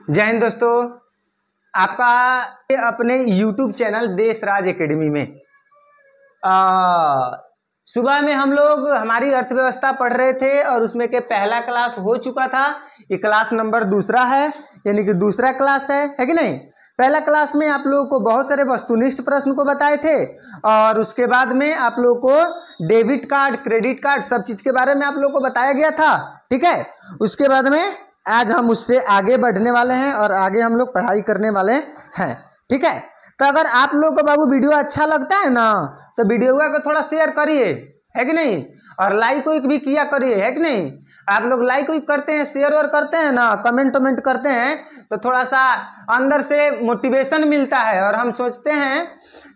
जय हिंद दोस्तों, आपका अपने YouTube चैनल देश राज एकेडमी में सुबह में हम लोग हमारी अर्थव्यवस्था पढ़ रहे थे और उसमें के पहला क्लास हो चुका था। ये क्लास नंबर दूसरा है, यानी कि दूसरा क्लास है कि नहीं। पहला क्लास में आप लोगों को बहुत सारे वस्तुनिष्ठ प्रश्न को बताए थे और उसके बाद में आप लोगों को डेबिट कार्ड, क्रेडिट कार्ड, सब चीज के बारे में आप लोगों को बताया गया था। ठीक है, उसके बाद में आज हम उससे आगे बढ़ने वाले हैं और आगे हम लोग पढ़ाई करने वाले हैं। ठीक है, तो अगर आप लोगों को बाबू वीडियो अच्छा लगता है ना तो वीडियो को थोड़ा शेयर करिए, है कि नहीं, और लाइक भी किया करिए, है कि नहीं। आप लोग लाइक करते हैं, शेयर और करते हैं ना, कमेंट करते हैं तो थोड़ा सा अंदर से मोटिवेशन मिलता है और हम सोचते हैं,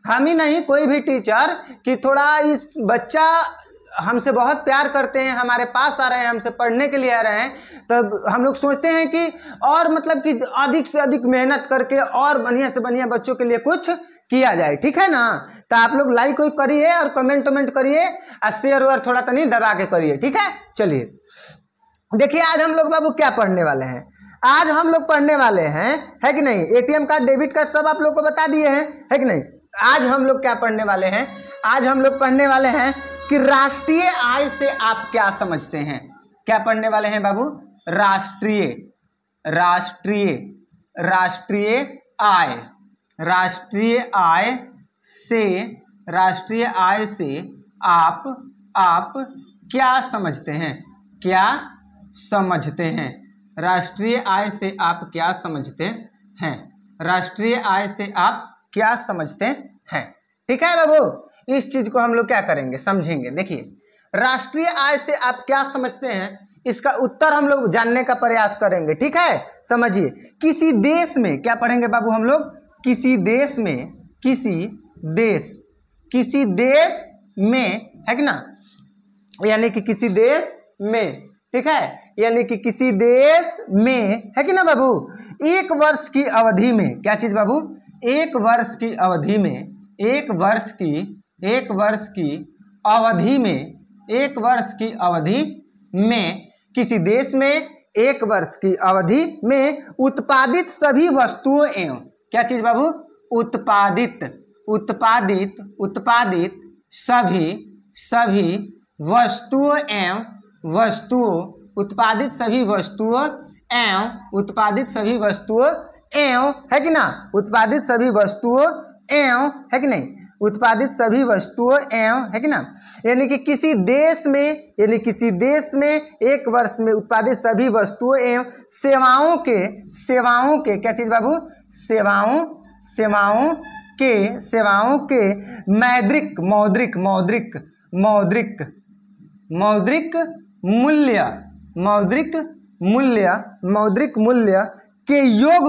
हम ही नहीं कोई भी टीचर, कि थोड़ा इस बच्चा हमसे बहुत प्यार करते हैं, हमारे पास आ रहे हैं, हमसे पढ़ने के लिए आ रहे हैं, तब हम लोग सोचते हैं कि और मतलब कि अधिक से अधिक मेहनत करके और बढ़िया से बढ़िया बच्चों के लिए कुछ किया जाए। ठीक है ना, तो आप लोग लाइक करिए और कमेंट करिए और शेयर और थोड़ा तनी दबा के करिए। ठीक है, चलिए देखिए आज हम लोग बाबू क्या पढ़ने वाले हैं। आज हम लोग पढ़ने वाले हैं, है कि नहीं, एटीएम कार्ड, डेबिट कार्ड सब आप लोग को बता दिए हैं, है कि नहीं। आज हम लोग क्या पढ़ने वाले हैं, आज हम लोग पढ़ने वाले हैं कि राष्ट्रीय आय से आप क्या समझते हैं। क्या पढ़ने वाले हैं बाबू, राष्ट्रीय राष्ट्रीय राष्ट्रीय आय, राष्ट्रीय आय से, राष्ट्रीय आय से आप क्या समझते हैं, क्या समझते हैं। राष्ट्रीय आय से आप क्या समझते हैं, राष्ट्रीय आय से आप क्या समझते हैं। ठीक है बाबू, इस चीज को हम लोग क्या करेंगे, समझेंगे। देखिए राष्ट्रीय आय से आप क्या समझते हैं, इसका उत्तर हम लोग जानने का प्रयास करेंगे। ठीक है, समझिए। किसी देश में क्या पढ़ेंगे बाबू हम लोग, किसी देश में, किसी देश में, है कि ना, यानी कि किसी देश में, ठीक है, यानी कि किसी देश में, है कि ना बाबू, एक वर्ष की अवधि में, क्या चीज बाबू, एक वर्ष की अवधि में, एक वर्ष की अवधि में, एक वर्ष की अवधि में, किसी देश में एक वर्ष की अवधि में उत्पादित सभी वस्तुओं एवं, क्या चीज बाबू, उत्पादित सभी वस्तुओं एवं उत्पादित सभी वस्तुओं एवं, उत्पादित सभी वस्तुओं एवं, है कि ना, उत्पादित सभी वस्तुओं एवं, है कि नहीं, उत्पादित सभी वस्तुओं एवं, है कि ना, यानी कि किसी देश में, यानी किसी देश में एक वर्ष में उत्पादित सभी वस्तुओं एवं सेवाओं के क्या चीज बाबू, सेवाओं के मौद्रिक मूल्य के योग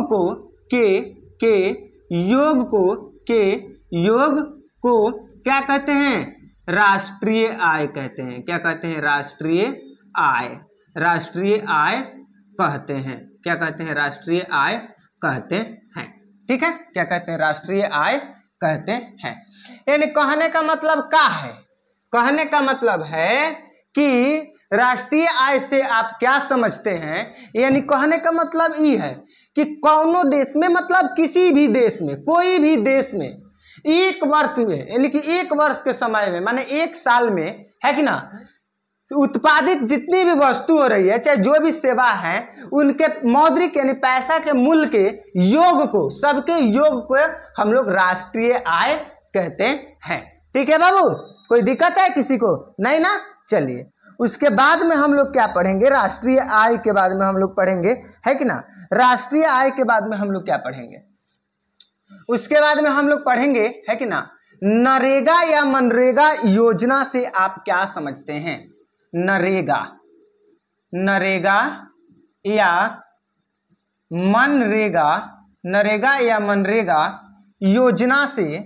को क्या कहते हैं, राष्ट्रीय आय कहते हैं। क्या कहते हैं, राष्ट्रीय आय कहते हैं। क्या कहते हैं, राष्ट्रीय आय कहते हैं। ठीक है, क्या कहते हैं, राष्ट्रीय आय कहते हैं। यानी कहने का मतलब क्या है, कहने का मतलब है कि राष्ट्रीय आय से आप क्या समझते हैं, यानी कहने का मतलब ये है कि कौनो देश में, मतलब किसी भी देश में, कोई भी देश में एक वर्ष में, यानी कि एक वर्ष के समय में, माने एक साल में, है कि ना, उत्पादित जितनी भी वस्तु हो रही है, चाहे जो भी सेवा है, उनके मौद्रिक यानी पैसा के मूल्य के योग को, सबके योग को हम लोग राष्ट्रीय आय कहते हैं। ठीक है बाबू, कोई दिक्कत है किसी को, नहीं ना। चलिए उसके बाद में हम लोग क्या पढ़ेंगे, राष्ट्रीय आय के बाद में हम लोग पढ़ेंगे, है कि ना, राष्ट्रीय आय के बाद में हम लोग क्या पढ़ेंगे, उसके बाद में हम लोग पढ़ेंगे, है कि ना, नरेगा या मनरेगा योजना से आप क्या समझते हैं। नरेगा या मनरेगा योजना से,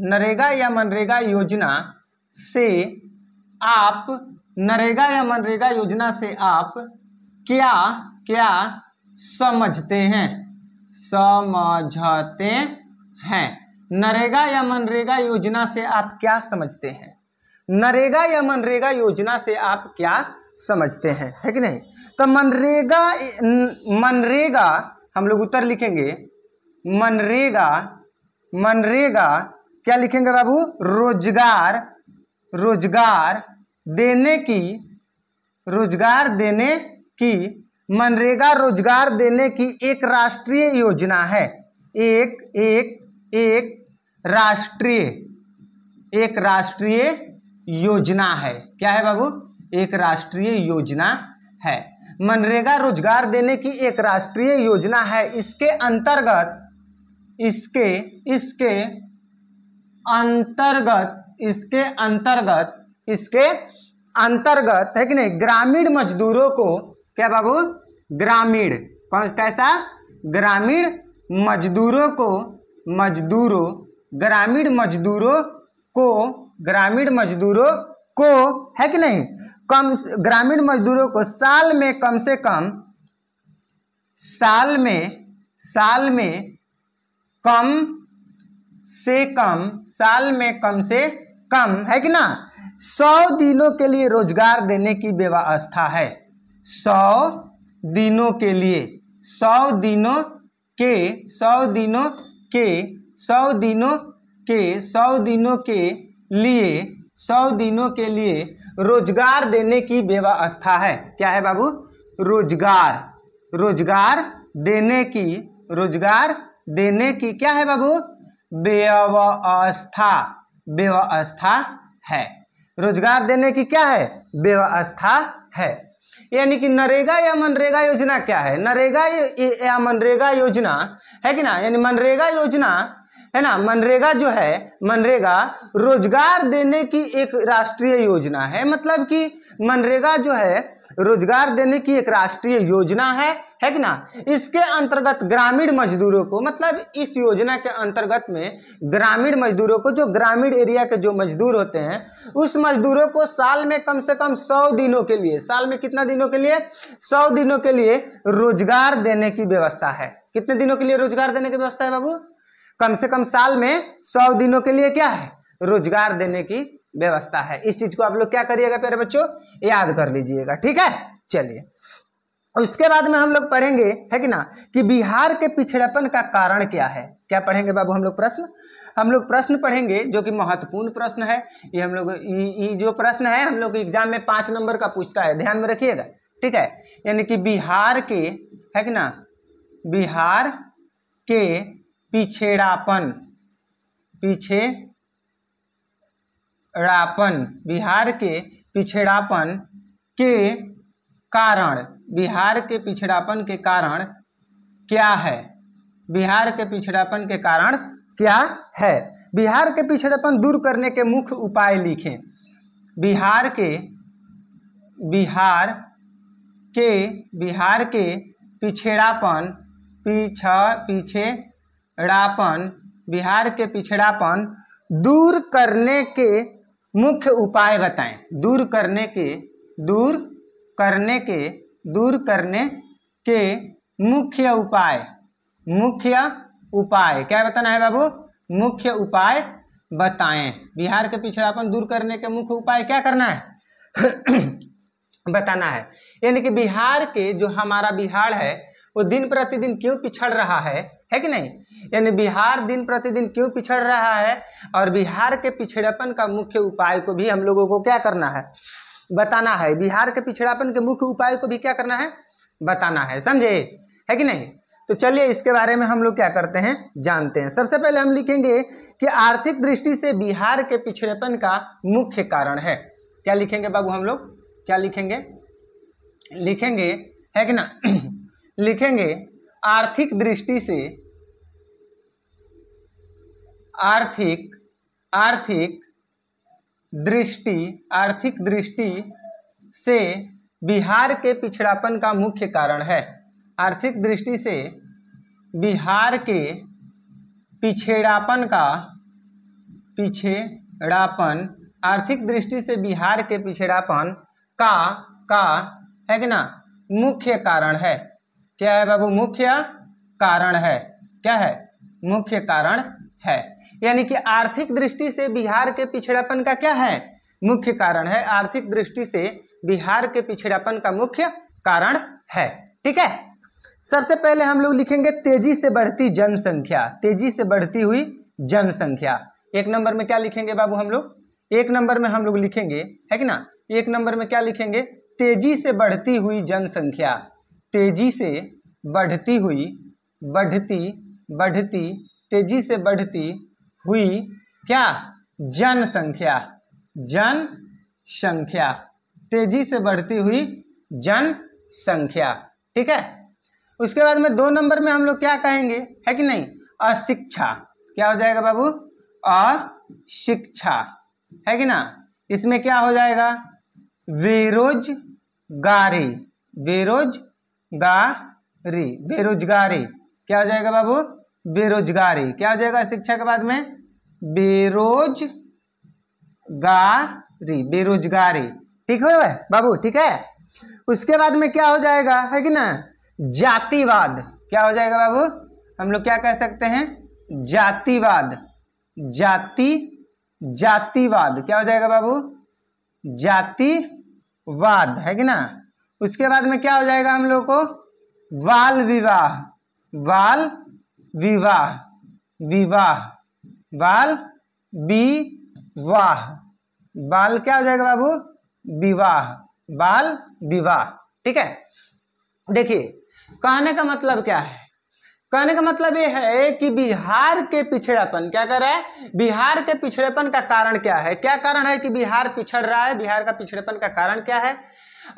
नरेगा या मनरेगा योजना से आप, नरेगा या मनरेगा योजना से आप क्या समझते हैं, नरेगा या मनरेगा योजना से आप क्या समझते हैं, नरेगा या मनरेगा योजना से आप क्या समझते हैं, है कि नहीं। तो मनरेगा हम लोग उत्तर लिखेंगे मनरेगा। मनरेगा क्या लिखेंगे बाबू, रोजगार देने की मनरेगा रोजगार देने की एक राष्ट्रीय योजना है। एक राष्ट्रीय योजना है। क्या है बाबू, एक राष्ट्रीय योजना है। मनरेगा रोजगार देने की एक राष्ट्रीय योजना है। इसके अंतर्गत है कि नहीं, ग्रामीण मजदूरों को, क्या बाबू, ग्रामीण मजदूरों को है कि नहीं, ग्रामीण मजदूरों को साल में कम से कम है कि ना 100 दिनों के लिए रोजगार देने की व्यवस्था है। 100 दिनों के लिए 100 दिनों के लिए रोजगार देने की व्यवस्था है। क्या है बाबू, रोजगार देने की क्या है बाबू, व्यवस्था है। रोजगार देने की क्या है, व्यवस्था है। यानी कि नरेगा या मनरेगा योजना क्या है, नरेगा या मनरेगा योजना है कि ना, यानी मनरेगा योजना है ना, मनरेगा जो है, मनरेगा रोजगार देने की एक राष्ट्रीय योजना है। मतलब कि मनरेगा जो है रोजगार देने की एक राष्ट्रीय योजना है कि ना। इसके अंतर्गत ग्रामीण मजदूरों को, मतलब इस योजना के अंतर्गत में ग्रामीण मजदूरों को, जो ग्रामीण एरिया के जो मजदूर होते हैं, उस मजदूरों को साल में कम से कम 100 दिनों के लिए, साल में कितना दिनों के लिए, 100 दिनों के लिए रोजगार देने की व्यवस्था है। कितने दिनों के लिए रोजगार देने की व्यवस्था है बाबू, कम से कम साल में 100 दिनों के लिए क्या है, रोजगार देने की व्यवस्था है। इस चीज को आप लोग क्या करिएगा प्यारे बच्चों, याद कर लीजिएगा, ठीक है। चलिए उसके बाद में हम लोग पढ़ेंगे, है कि ना, कि बिहार के पिछड़ेपन का कारण क्या है। क्या पढ़ेंगे बाबू हम लोग, प्रश्न पढ़ेंगे, जो कि महत्वपूर्ण प्रश्न है। ये हम लोग ये जो प्रश्न है हम लोग एग्जाम में 5 नंबर का पूछता है, ध्यान में रखिएगा, ठीक है। यानी कि बिहार के, है कि ना, बिहार के पिछड़ापन बिहार के पिछड़ापन के कारण, बिहार के पिछड़ापन के कारण क्या है, बिहार के पिछड़ापन के कारण क्या है। बिहार के पिछड़ापन दूर करने के मुख्य उपाय लिखें। बिहार के पिछड़ापन बिहार के पिछड़ापन दूर करने के मुख्य उपाय बताएं। दूर करने के मुख्य उपाय क्या बताना है बाबू, मुख्य उपाय बताएं। बिहार के पिछड़ापन दूर करने के मुख्य उपाय क्या करना है बताना है। यानी कि बिहार के, जो हमारा बिहार है वो दिन प्रतिदिन क्यों पिछड़ रहा है कि नहीं, यानी बिहार दिन प्रतिदिन क्यों पिछड़ रहा है, और बिहार के पिछड़ेपन का मुख्य उपाय को भी हम लोगों को क्या करना है, बताना है। बिहार के पिछड़ापन के मुख्य उपाय को भी क्या करना है, बताना है, समझे, है कि नहीं। तो चलिए इसके बारे में हम लोग क्या करते हैं, जानते हैं। सबसे पहले हम लिखेंगे कि आर्थिक दृष्टि से बिहार के पिछड़ेपन का मुख्य कारण है। क्या लिखेंगे बाबू हम लोग, क्या लिखेंगे है कि ना लिखेंगे आर्थिक दृष्टि से बिहार के पिछड़ापन का मुख्य कारण है। आर्थिक दृष्टि से बिहार के पिछड़ापन आर्थिक दृष्टि से बिहार के पिछड़ापन का है कि ना मुख्य कारण है। क्या है बाबू, मुख्य कारण है। क्या है, मुख्य कारण है। यानी कि आर्थिक दृष्टि से बिहार के पिछड़ापन का क्या है, मुख्य कारण है। आर्थिक दृष्टि से बिहार के पिछड़ापन का मुख्य कारण है। ठीक है, सबसे पहले हम लोग लिखेंगे तेजी से बढ़ती जनसंख्या, तेजी से बढ़ती हुई जनसंख्या। एक नंबर में क्या लिखेंगे बाबू हम लोग, एक नंबर में हम लोग लिखेंगे, है कि ना, एक नंबर में क्या लिखेंगे, तेजी से बढ़ती हुई जनसंख्या, तेजी से बढ़ती हुई, बढ़ती तेजी से बढ़ती हुई क्या, जनसंख्या, जनसंख्या, तेजी से बढ़ती हुई जनसंख्या। ठीक है, उसके बाद में 2 नंबर में हम लोग क्या कहेंगे, है कि नहीं, अशिक्षा। क्या हो जाएगा बाबू, अशिक्षा, है कि ना। इसमें क्या हो जाएगा, बेरोजगारी, बेरोजगारी, बेरोजगारी, क्या हो जाएगा बाबू, बेरोजगारी। क्या हो जाएगा शिक्षा के बाद में, बेरोजगारी, बेरोजगारी। ठीक है बाबू, ठीक है। उसके बाद में क्या हो जाएगा, है कि ना, जातिवाद। क्या हो जाएगा बाबू, हम लोग क्या कह सकते हैं, जातिवाद, जातिवाद। क्या हो जाएगा बाबू, जातिवाद, है कि ना। उसके बाद में क्या हो जाएगा हम लोग को, बाल विवाह, बाल विवाह, विवाह, बाल विवाह, बाल क्या हो जाएगा बाबू, विवाह, बाल विवाह। ठीक है, देखिए कहने का मतलब क्या है, कहने का मतलब ये है कि बिहार के पिछड़ापन, क्या कर रहा है, बिहार के पिछड़ेपन का कारण क्या है, क्या कारण है कि बिहार पिछड़ रहा है, बिहार का पिछड़ेपन का कारण क्या है,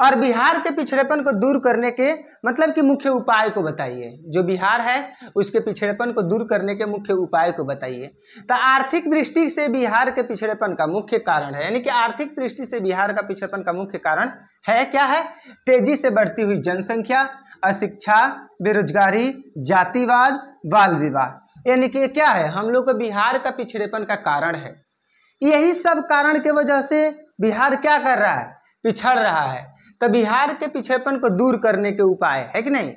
और बिहार के पिछड़ेपन को दूर करने के मतलब कि मुख्य उपाय को बताइए। जो बिहार है उसके पिछड़ेपन को दूर करने के मुख्य उपाय को बताइए। तो आर्थिक दृष्टि से बिहार के पिछड़ेपन का मुख्य कारण है, यानी कि आर्थिक दृष्टि से बिहार का पिछड़ेपन का मुख्य कारण है क्या है, तेजी से बढ़ती हुई जनसंख्या, अशिक्षा, बेरोजगारी, जातिवाद, बाल विवाह। यानी कि क्या है, हम लोग को बिहार का पिछड़ेपन का कारण है। यही सब कारण के वजह से बिहार क्या कर रहा है, पिछड़ रहा है। तो बिहार के पिछड़ेपन को दूर करने के उपाय, है कि नहीं,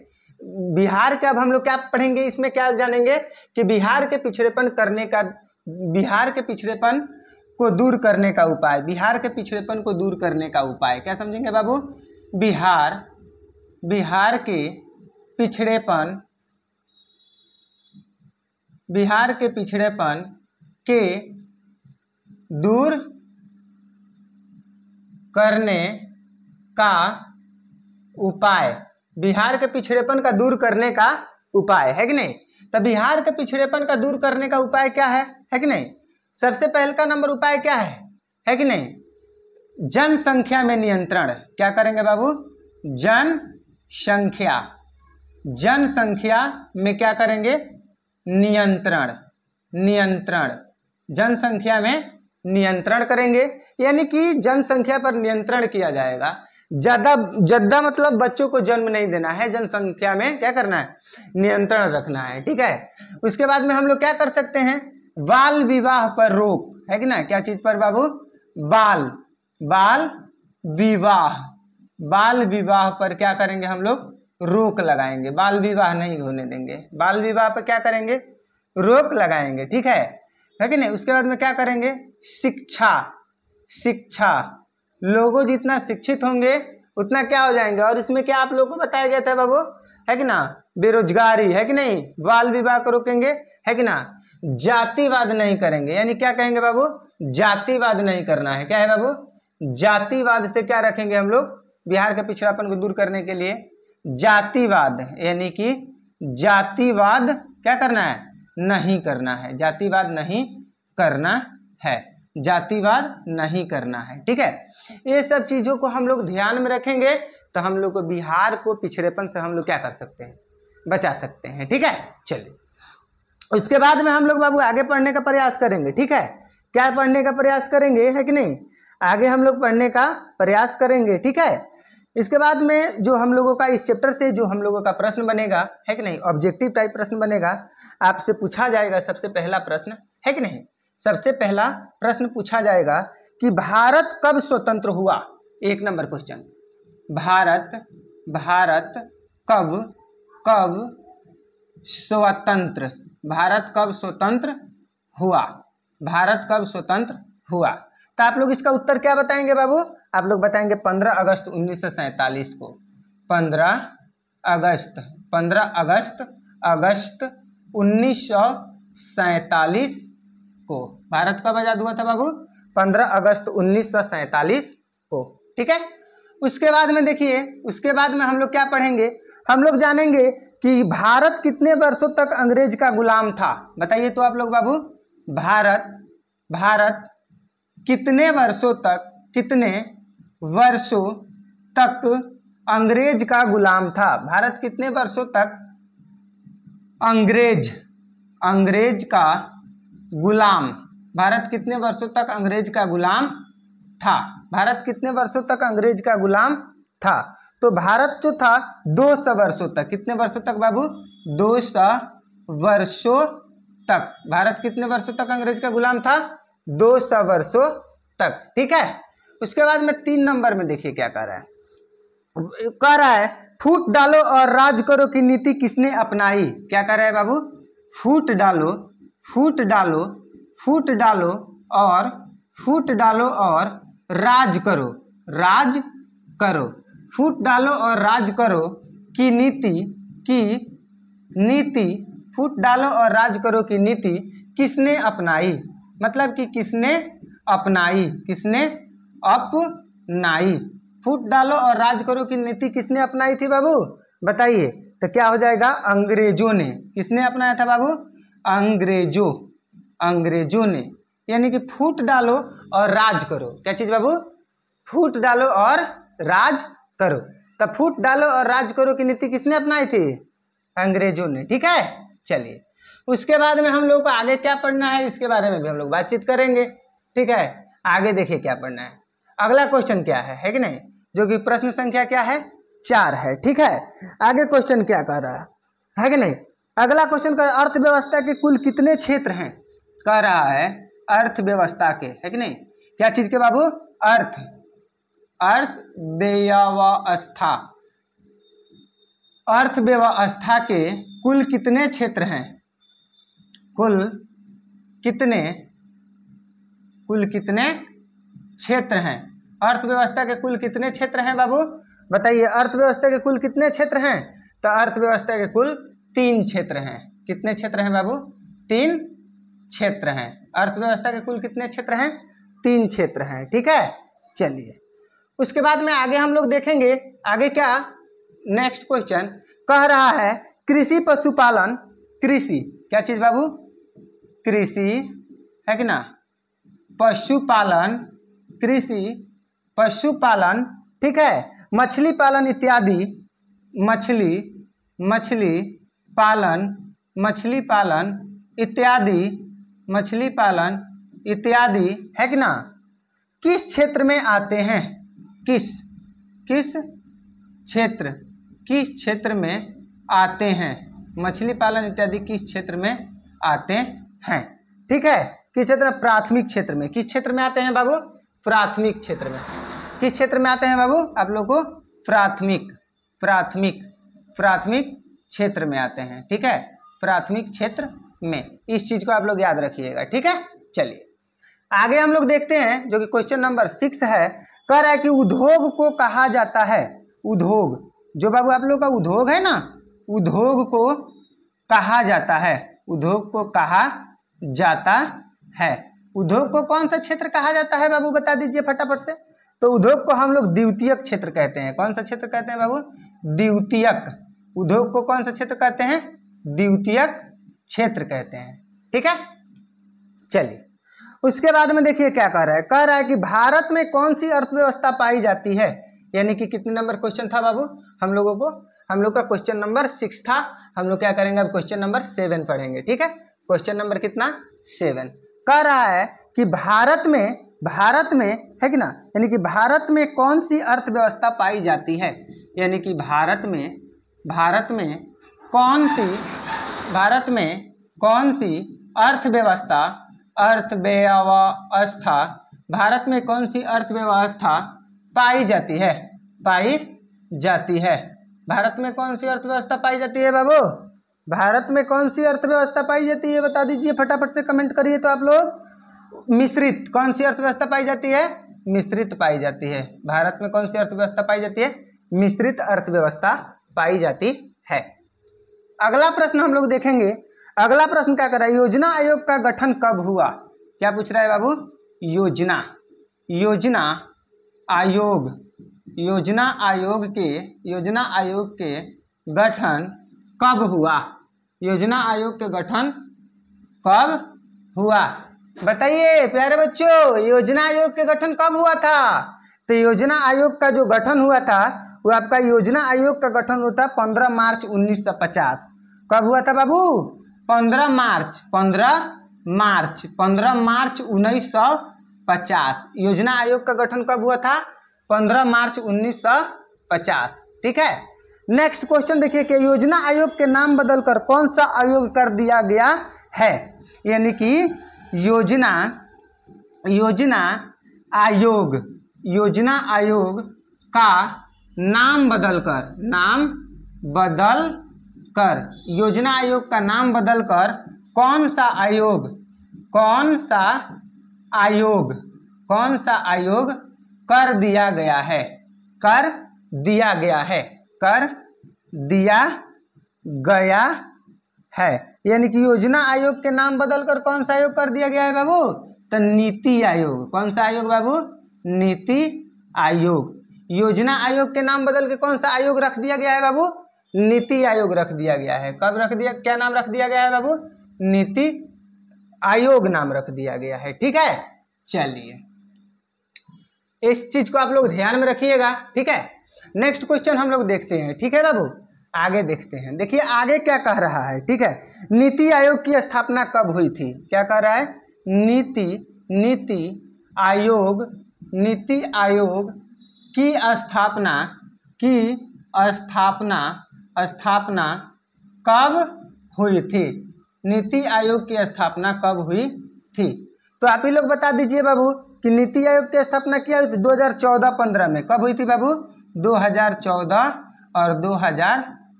बिहार के, अब हम लोग क्या पढ़ेंगे, इसमें क्या जानेंगे कि बिहार के पिछड़ेपन करने का, बिहार के पिछड़ेपन को दूर करने का उपाय, बिहार के पिछड़ेपन को दूर करने का उपाय क्या समझेंगे बाबू, बिहार के पिछड़ेपन, बिहार के पिछड़ेपन के दूर करने का उपाय, बिहार के पिछड़ेपन का दूर करने का उपाय, है कि नहीं। तो बिहार के पिछड़ेपन का दूर करने का उपाय क्या है कि नहीं, सबसे पहले का नंबर उपाय क्या है कि नहीं, जनसंख्या में नियंत्रण। क्या करेंगे बाबू, जनसंख्या, जनसंख्या में क्या करेंगे, नियंत्रण, नियंत्रण, जनसंख्या में नियंत्रण करेंगे, यानी कि जनसंख्या पर नियंत्रण किया जाएगा। ज्यादा मतलब बच्चों को जन्म नहीं देना है, जनसंख्या में क्या करना है, नियंत्रण रखना है। ठीक है, उसके बाद में हम लोग क्या कर सकते हैं, बाल विवाह पर रोक, है कि ना। क्या चीज पर बाबू, बाल विवाह, बाल विवाह पर क्या करेंगे हम लोग, रोक लगाएंगे, बाल विवाह नहीं होने देंगे, बाल विवाह पर क्या करेंगे, रोक लगाएंगे। ठीक है कि नहीं। उसके बाद में क्या करेंगे, शिक्षा, शिक्षा, लोगों जितना शिक्षित होंगे उतना क्या हो जाएंगे, और इसमें क्या आप लोगों को बताया गया था बाबू, है कि ना, बेरोजगारी, है कि नहीं, बाल विवाह को रोकेंगे, है कि ना, जातिवाद नहीं करेंगे, यानी क्या कहेंगे बाबू, जातिवाद नहीं करना है। क्या है बाबू, जातिवाद से क्या रखेंगे हम लोग, बिहार के पिछड़ापन को दूर करने के लिए जातिवाद, यानी कि जातिवाद क्या करना है, नहीं करना है, जातिवाद नहीं करना है, जातिवाद नहीं करना है। ठीक है, ये सब चीजों को हम लोग ध्यान में रखेंगे तो हम लोग को बिहार को पिछड़ेपन से हम लोग क्या कर सकते हैं, बचा सकते हैं। ठीक है, चलिए उसके बाद में हम लोग बाबू आगे पढ़ने का प्रयास करेंगे। ठीक है, क्या पढ़ने का प्रयास करेंगे, है कि नहीं, आगे हम लोग पढ़ने का प्रयास करेंगे। ठीक है, इसके बाद में जो हम लोगों का इस चैप्टर से जो हम लोगों का प्रश्न बनेगा, है कि नहीं, ऑब्जेक्टिव टाइप प्रश्न बनेगा, आपसे पूछा जाएगा सबसे पहला प्रश्न, है कि नहीं, सबसे पहला प्रश्न पूछा जाएगा कि भारत कब स्वतंत्र हुआ। 1 नंबर क्वेश्चन, भारत कब स्वतंत्र, भारत कब स्वतंत्र हुआ, भारत कब स्वतंत्र हुआ। तो आप लोग इसका उत्तर क्या बताएंगे बाबू, आप लोग बताएंगे 15 अगस्त 1947 को। 15 अगस्त 1947 को भारत कब आजाद हुआ था बाबू? 15 अगस्त 1947 को। ठीक है। उसके बाद में देखिए, उसके बाद में हम लोग क्या पढ़ेंगे? हम लोग जानेंगे कि भारत कितने वर्षों तक अंग्रेज का गुलाम था। बताइए तो आप लोग बाबू, भारत कितने वर्षों तक अंग्रेज का गुलाम था? भारत कितने वर्षों तक अंग्रेज का गुलाम, भारत कितने वर्षों तक अंग्रेज का गुलाम था? भारत कितने वर्षों तक अंग्रेज का गुलाम था? तो भारत जो था 200 वर्षों तक। कितने वर्षों तक बाबू? 200 वर्षों तक। भारत कितने वर्षों तक अंग्रेज का गुलाम था? 200 वर्षों तक। ठीक है। उसके बाद में 3 नंबर में देखिए क्या कह रहा है। कह रहा है फूट डालो और राज करो की नीति किसने अपनाई? क्या कह रहा है बाबू? फूट डालो और राज करो, फूट डालो और राज करो की नीति, फूट डालो और राज करो की नीति किसने अपनाई? मतलब कि किसने अपनाई? फूट डालो और राज करो की नीति किसने अपनाई थी बाबू? बताइए तो क्या हो जाएगा? अंग्रेजों ने। किसने अपनाया था बाबू? अंग्रेजों ने। यानी कि फूट डालो और राज करो। क्या चीज बाबू? फूट डालो और राज करो। तब फूट डालो और राज करो की नीति किसने अपनाई थी? अंग्रेजों ने। ठीक है। चलिए, उसके बाद में हम लोग को आगे क्या पढ़ना है इसके बारे में भी हम लोग बातचीत करेंगे। ठीक है। आगे देखिए क्या पढ़ना है। अगला क्वेश्चन क्या है कि नहीं? जो कि प्रश्न संख्या क्या है? 4 है। ठीक है। आगे क्वेश्चन क्या कह रहा है कि नहीं? अगला क्वेश्चन कर अर्थव्यवस्था के कुल कितने क्षेत्र हैं? कह रहा है अर्थव्यवस्था के, है कि नहीं? क्या चीज के बाबू? अर्थव्यवस्था के कुल कितने क्षेत्र हैं? कुल कितने क्षेत्र हैं? अर्थव्यवस्था के कुल कितने क्षेत्र हैं बाबू? बताइए, अर्थव्यवस्था के कुल कितने क्षेत्र हैं? तो अर्थव्यवस्था के कुल 3 क्षेत्र हैं। कितने क्षेत्र हैं बाबू? 3 क्षेत्र हैं। अर्थव्यवस्था के कुल कितने क्षेत्र हैं? 3 क्षेत्र हैं। ठीक है। चलिए, उसके बाद में आगे हम लोग देखेंगे। आगे क्या? नेक्स्ट क्वेश्चन कह रहा है कृषि पशुपालन, कृषि क्या चीज बाबू? कृषि, है कि ना? पशुपालन, कृषि पशुपालन, ठीक है, मछली पालन इत्यादि, मछली पालन इत्यादि, है कि ना? किस क्षेत्र में आते हैं? किस क्षेत्र में आते हैं? मछली पालन इत्यादि किस क्षेत्र में आते हैं? ठीक है। किस क्षेत्र में? प्राथमिक क्षेत्र में। किस क्षेत्र में आते हैं बाबू? प्राथमिक क्षेत्र में। किस क्षेत्र में आते हैं बाबू? आप लोग को प्राथमिक क्षेत्र में आते हैं। ठीक है। प्राथमिक क्षेत्र में। इस चीज को आप लोग याद रखिएगा। ठीक है। चलिए, आगे हम लोग देखते हैं जो कि क्वेश्चन नंबर 6 है। कह रहा है कि उद्योग को कहा जाता है, उद्योग जो बाबू आप लोग का उद्योग है ना, उद्योग को कहा जाता है, उद्योग को कहा जाता है। उद्योग को कौन सा क्षेत्र कहा जाता है बाबू? बता दीजिए फटाफट से। तो उद्योग को हम लोग द्वितीयक क्षेत्र कहते हैं। कौन सा क्षेत्र कहते हैं बाबू? द्वितीयक। उद्योग को कौन सा क्षेत्र कहते हैं? द्वितीयक क्षेत्र कहते हैं। ठीक है। चलिए, उसके बाद में देखिए क्या कह रहा है। कह रहा है कि भारत में कौन सी अर्थव्यवस्था पाई जाती है? यानी कि कितने नंबर क्वेश्चन था बाबू हम लोगों को? हम लोग का क्वेश्चन नंबर 6 था। हम लोग क्या करेंगे अब? क्वेश्चन नंबर 7 पढ़ेंगे। ठीक है। क्वेश्चन नंबर कितना? 7। कह रहा है कि भारत में, है कि ना, यानी कि भारत में कौन सी अर्थव्यवस्था पाई जाती है? यानी कि भारत में कौन सी अर्थव्यवस्था, भारत में कौन सी अर्थव्यवस्था पाई जाती है? भारत में कौन सी अर्थव्यवस्था पाई जाती है बाबू? भारत में कौन सी अर्थव्यवस्था पाई जाती है? बता दीजिए फटाफट से, कमेंट करिए तो आप लोग। मिश्रित कौन सी अर्थव्यवस्था पाई जाती है? मिश्रित पाई जाती है। भारत में कौन सी अर्थव्यवस्था पाई जाती है? मिश्रित अर्थव्यवस्था पाई जाती है। अगला प्रश्न हम लोग देखेंगे। अगला प्रश्न क्या कर रहा है? योजना आयोग का गठन कब हुआ? क्या पूछ रहा है बाबू? योजना आयोग के गठन कब हुआ? योजना आयोग के गठन कब हुआ? बताइए प्यारे बच्चों, योजना आयोग के गठन कब हुआ था? तो योजना आयोग का जो गठन हुआ था वो आपका योजना आयोग का गठन हुआ था 15 मार्च 1950। कब हुआ था बाबू? 15 मार्च 1950। योजना आयोग का गठन कब हुआ था? 15 मार्च 1950। ठीक है। नेक्स्ट क्वेश्चन देखिए कि योजना आयोग के नाम बदलकर कौन सा आयोग कर दिया गया है? यानी कि योजना आयोग का नाम बदलकर योजना आयोग का नाम बदलकर कौन सा आयोग कर दिया गया है। यानी कि योजना आयोग के नाम बदलकर कौन सा आयोग कर दिया गया है बाबू? तो नीति आयोग। कौन सा आयोग बाबू? नीति आयोग। योजना आयोग के नाम बदल के कौन सा आयोग रख दिया गया है बाबू? नीति आयोग रख दिया गया है। कब रख दिया? क्या नाम रख दिया गया है बाबू? नीति आयोग नाम रख दिया गया है। ठीक है, चलिए इस चीज को आप लोग ध्यान में रखिएगा। ठीक है, नेक्स्ट क्वेश्चन हम लोग देखते हैं। ठीक है बाबू, आगे देखते हैं। देखिए आगे क्या कह रहा है। ठीक है, नीति आयोग की स्थापना कब हुई थी? क्या कह रहा है? नीति आयोग की स्थापना कब हुई थी? नीति आयोग की स्थापना कब हुई थी? तो आप ही लोग बता दीजिए बाबू कि नीति आयोग की स्थापना क्या हुई थी? 2014-15 में। कब हुई थी बाबू? 2014 और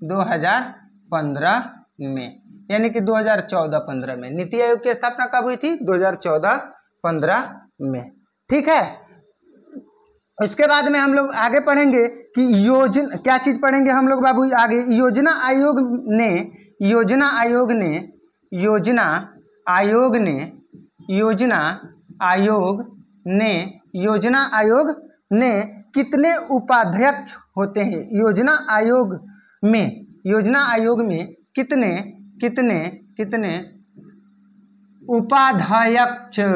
2015 में। यानी कि 2014-15 में नीति आयोग की स्थापना कब हुई थी? 2014-15 में। ठीक है, इसके बाद में हम लोग आगे पढ़ेंगे कि योजना, क्या चीज पढ़ेंगे हम लोग बाबू आगे? योजना आयोग ने कितने उपाध्यक्ष होते हैं? योजना आयोग में कितने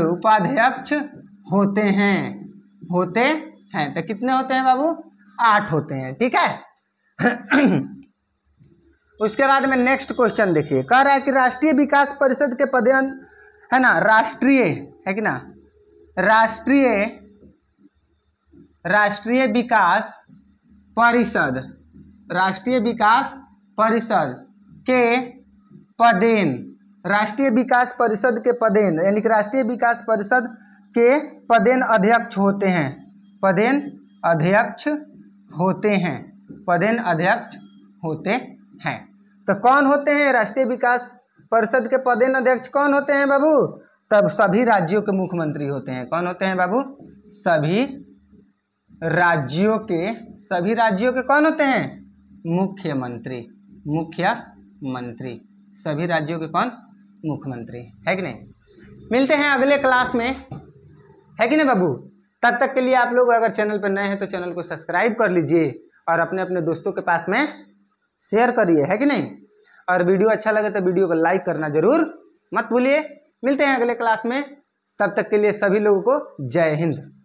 उपाध्यक्ष होते हैं? तो कितने होते हैं बाबू? 8 होते हैं। ठीक है। उसके बाद में नेक्स्ट क्वेश्चन देखिए, कह रहा है कि राष्ट्रीय विकास परिषद के पदेन है ना, राष्ट्रीय है कि ना, राष्ट्रीय विकास परिषद के पदेन, यानी कि राष्ट्रीय विकास परिषद के पदेन अध्यक्ष होते हैं। तो कौन होते हैं राष्ट्रीय विकास परिषद के पदेन अध्यक्ष? कौन होते हैं बाबू? तब सभी राज्यों के मुख्यमंत्री होते हैं। कौन होते हैं बाबू? सभी राज्यों के कौन होते हैं? मुख्यमंत्री। सभी राज्यों के कौन? मुख्यमंत्री, है कि नहीं? मिलते हैं अगले क्लास में, है कि नहीं बाबू? तब तक के लिए आप लोग अगर चैनल पर नए हैं तो चैनल को सब्सक्राइब कर लीजिए और अपने दोस्तों के पास में शेयर करिए, है कि नहीं? और वीडियो अच्छा लगे तो वीडियो को लाइक करना जरूर मत भूलिए। मिलते हैं अगले क्लास में, तब तक के लिए सभी लोगों को जय हिंद।